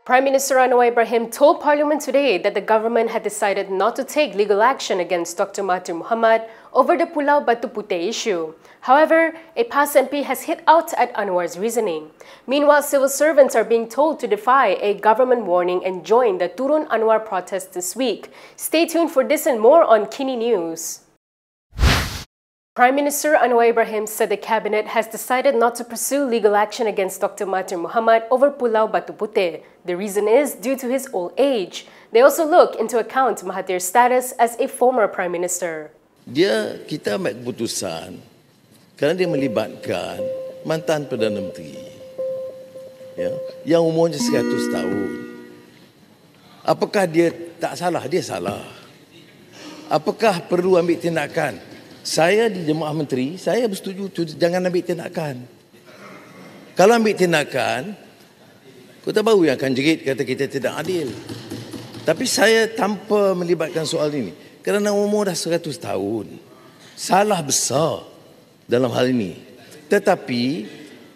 Prime Minister Anwar Ibrahim told Parliament today that the government had decided not to take legal action against Dr Mahathir Mohamad over the Pulau Batu Puteh issue. However, a past MP has hit out at Anwar's reasoning. Meanwhile, civil servants are being told to defy a government warning and join the Turun Anwar protest this week. Stay tuned for this and more on KiniNews. Prime Minister Anwar Ibrahim said the cabinet has decided not to pursue legal action against Dr Mahathir Mohamad over Pulau Batu Puteh. The reason is due to his old age. They also look into account Mahathir's status as a former Prime Minister. Kita ambil keputusan kerana dia melibatkan mantan Perdana Menteri yang umurnya 100 tahun. Apakah dia tak salah? Dia salah. Apakah perlu ambil tindakan? Saya di Jemaah Menteri, saya bersetuju jangan ambil tindakan. Kalau ambil tindakan, Kota Baru yang akan jerit kata kita tidak adil. Tapi saya tanpa melibatkan soal ini, kerana umur dah 100 tahun, salah besar dalam hal ini. Tetapi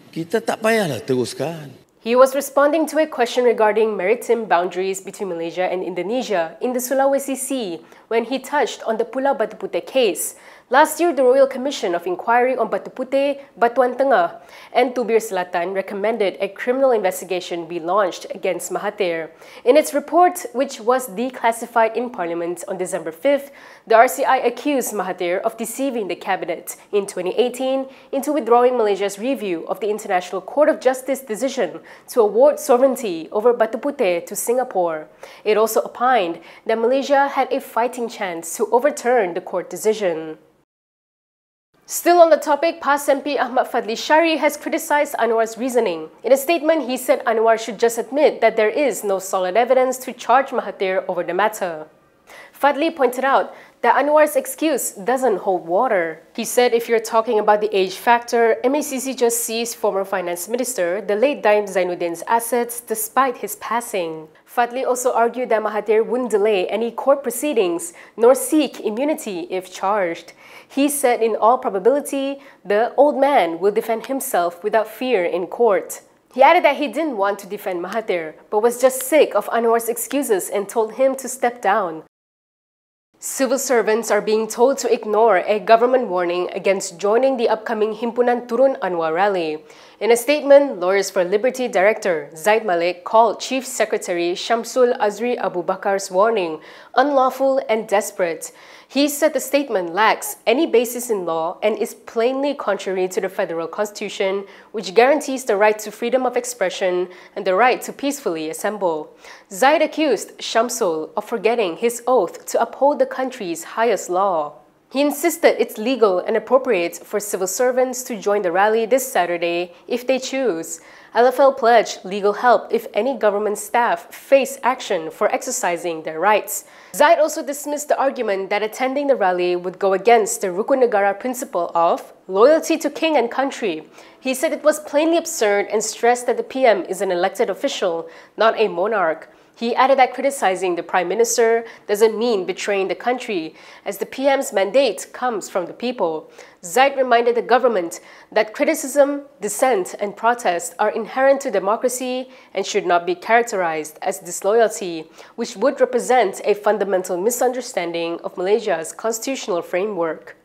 kita tak payahlah teruskan. He was responding to a question regarding maritime boundaries between Malaysia and Indonesia in the Sulawesi Sea when he touched on the Pulau Batu Puteh case. Last year, the Royal Commission of Inquiry on Batu Puteh, Batuan Tengah, and Tubir Selatan recommended a criminal investigation be launched against Mahathir. In its report, which was declassified in Parliament on December 5th, the RCI accused Mahathir of deceiving the cabinet in 2018 into withdrawing Malaysia's review of the International Court of Justice decision to award sovereignty over Batu Puteh to Singapore. It also opined that Malaysia had a fighting chance to overturn the court decision. Still on the topic, past MP Ahmad Fadhli Shaari has criticized Anwar's reasoning. In a statement, he said Anwar should just admit that there is no solid evidence to charge Mahathir over the matter. Fadhli pointed out that Anwar's excuse doesn't hold water. He said if you're talking about the age factor, MACC just seized former finance minister, the late Daim Zainuddin's assets despite his passing. Fadhli also argued that Mahathir wouldn't delay any court proceedings nor seek immunity if charged. He said in all probability, the old man will defend himself without fear in court. He added that he didn't want to defend Mahathir, but was just sick of Anwar's excuses and told him to step down. Civil servants are being told to ignore a government warning against joining the upcoming Himpunan Turun Anwar rally. In a statement, Lawyers for Liberty Director Zaid Malik called Chief Secretary Shamsul Azri Abu Bakar's warning unlawful and desperate. He said the statement lacks any basis in law and is plainly contrary to the federal constitution, which guarantees the right to freedom of expression and the right to peacefully assemble. Zaid accused Shamsul of forgetting his oath to uphold the country's highest law. He insisted it's legal and appropriate for civil servants to join the rally this Saturday if they choose. LFL pledged legal help if any government staff face action for exercising their rights. Zaid also dismissed the argument that attending the rally would go against the Rukun Negara principle of loyalty to king and country. He said it was plainly absurd and stressed that the PM is an elected official, not a monarch. He added that criticizing the Prime Minister doesn't mean betraying the country, as the PM's mandate comes from the people. Zaid reminded the government that criticism, dissent, and protest are inherent to democracy and should not be characterized as disloyalty, which would represent a fundamental misunderstanding of Malaysia's constitutional framework.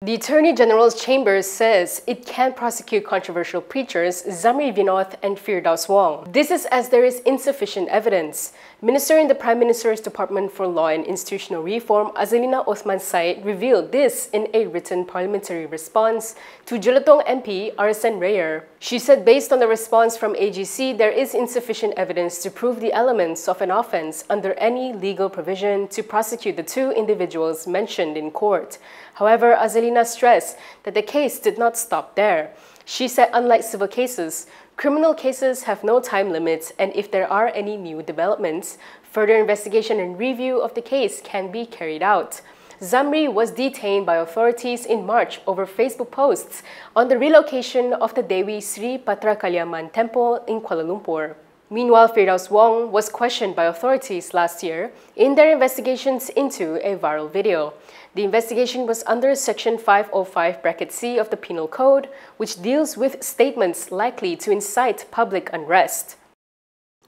The Attorney General's Chamber says it can prosecute controversial preachers Zamri Vinoth and Firdaus Wong. This is as there is insufficient evidence. Minister in the Prime Minister's Department for Law and Institutional Reform, Azalina Othman Said, revealed this in a written parliamentary response to Jelutong MP RSN Rayer. She said based on the response from AGC, there is insufficient evidence to prove the elements of an offence under any legal provision to prosecute the two individuals mentioned in court. However, Azalina stressed that the case did not stop there. She said unlike civil cases, criminal cases have no time limits, and if there are any new developments, further investigation and review of the case can be carried out. Zamri was detained by authorities in March over Facebook posts on the relocation of the Dewi Sri Patra Kaliaman Temple in Kuala Lumpur. Meanwhile, Firdaus Wong was questioned by authorities last year in their investigations into a viral video. The investigation was under Section 505(c) of the Penal Code, which deals with statements likely to incite public unrest.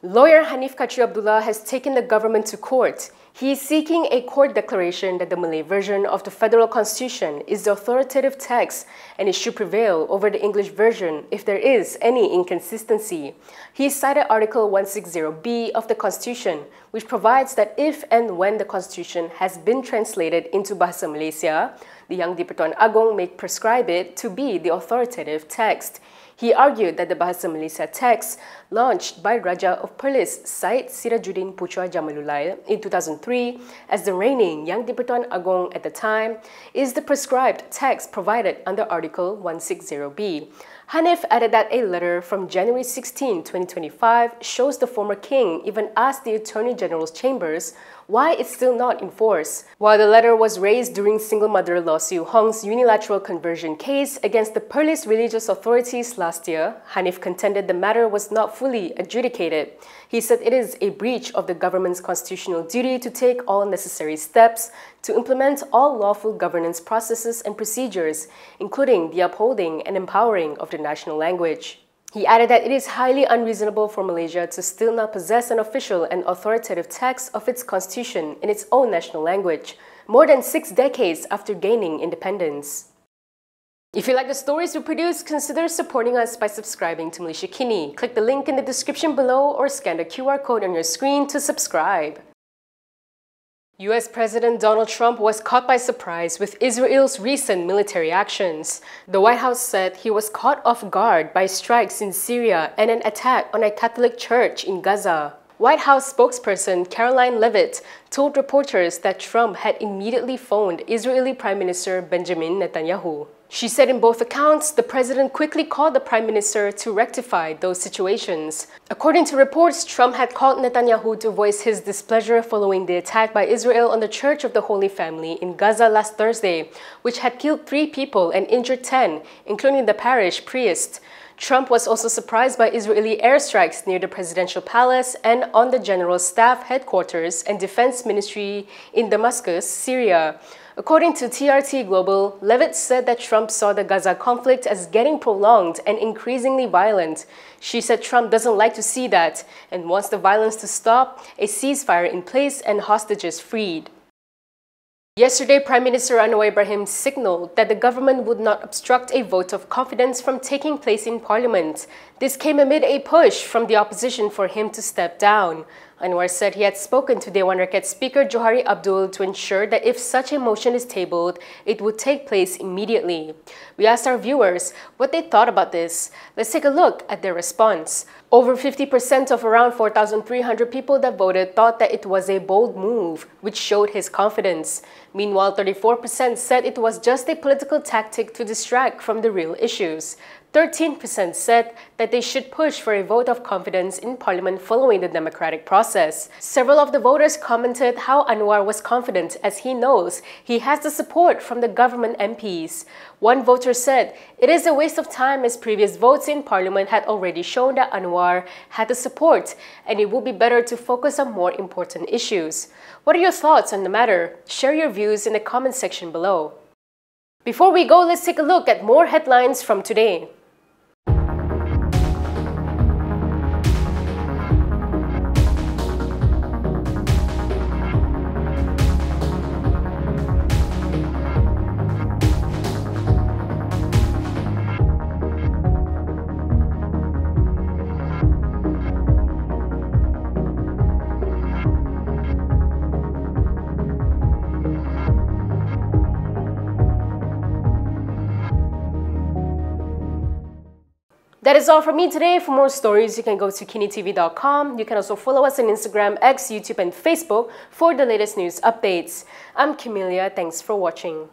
Lawyer Hanif Khatri Abdullah has taken the government to court. He is seeking a court declaration that the Malay version of the Federal Constitution is the authoritative text and it should prevail over the English version if there is any inconsistency. He cited Article 160B of the Constitution, which provides that if and when the Constitution has been translated into Bahasa Malaysia, the Yang di-Pertuan Agong may prescribe it to be the authoritative text. He argued that the Bahasa Malaysia text, launched by Raja of Perlis Syed Sirajuddin Putra Jamalulail in 2003 as the reigning Yang di-Pertuan Agong at the time, is the prescribed text provided under Article 160B. Hanif added that a letter from January 16, 2025 shows the former king even asked the Attorney General's chambers why it's still not in force. While the letter was raised during single mother Law Siu Hong's unilateral conversion case against the Perlis religious authorities last year, Hanif contended the matter was not fully adjudicated. He said it is a breach of the government's constitutional duty to take all necessary steps to implement all lawful governance processes and procedures, including the upholding and empowering of the national language. He added that it is highly unreasonable for Malaysia to still not possess an official and authoritative text of its constitution in its own national language, more than 6 decades after gaining independence. If you like the stories we produce, consider supporting us by subscribing to Malaysia Kini. Click the link in the description below or scan the QR code on your screen to subscribe. US President Donald Trump was caught by surprise with Israel's recent military actions. The White House said he was caught off guard by strikes in Syria and an attack on a Catholic church in Gaza. White House spokesperson Caroline Leavitt told reporters that Trump had immediately phoned Israeli Prime Minister Benjamin Netanyahu. She said in both accounts, the president quickly called the prime minister to rectify those situations. According to reports, Trump had called Netanyahu to voice his displeasure following the attack by Israel on the Church of the Holy Family in Gaza last Thursday, which had killed 3 people and injured 10, including the parish priest. Trump was also surprised by Israeli airstrikes near the presidential palace and on the general staff headquarters and defense ministry in Damascus, Syria. According to TRT Global, Leavitt said that Trump saw the Gaza conflict as getting prolonged and increasingly violent. She said Trump doesn't like to see that and wants the violence to stop, a ceasefire in place and hostages freed. Yesterday, Prime Minister Anwar Ibrahim signaled that the government would not obstruct a vote of confidence from taking place in Parliament. This came amid a push from the opposition for him to step down. Anwar said he had spoken to Dewan Rakyat Speaker Johari Abdul to ensure that if such a motion is tabled, it would take place immediately. We asked our viewers what they thought about this. Let's take a look at their response. Over 50% of around 4,300 people that voted thought that it was a bold move, which showed his confidence. Meanwhile, 34% said it was just a political tactic to distract from the real issues. 13% said that they should push for a vote of confidence in Parliament following the democratic process. Several of the voters commented how Anwar was confident as he knows he has the support from the government MPs. One voter said, "It is a waste of time as previous votes in Parliament had already shown that Anwar had the support and it would be better to focus on more important issues." What are your thoughts on the matter? Share your views in the comment section below. Before we go, let's take a look at more headlines from today. That is all from me today. For more stories, you can go to KiniTv.com. You can also follow us on Instagram, X, YouTube, and Facebook for the latest news updates. I'm Camelia. Thanks for watching.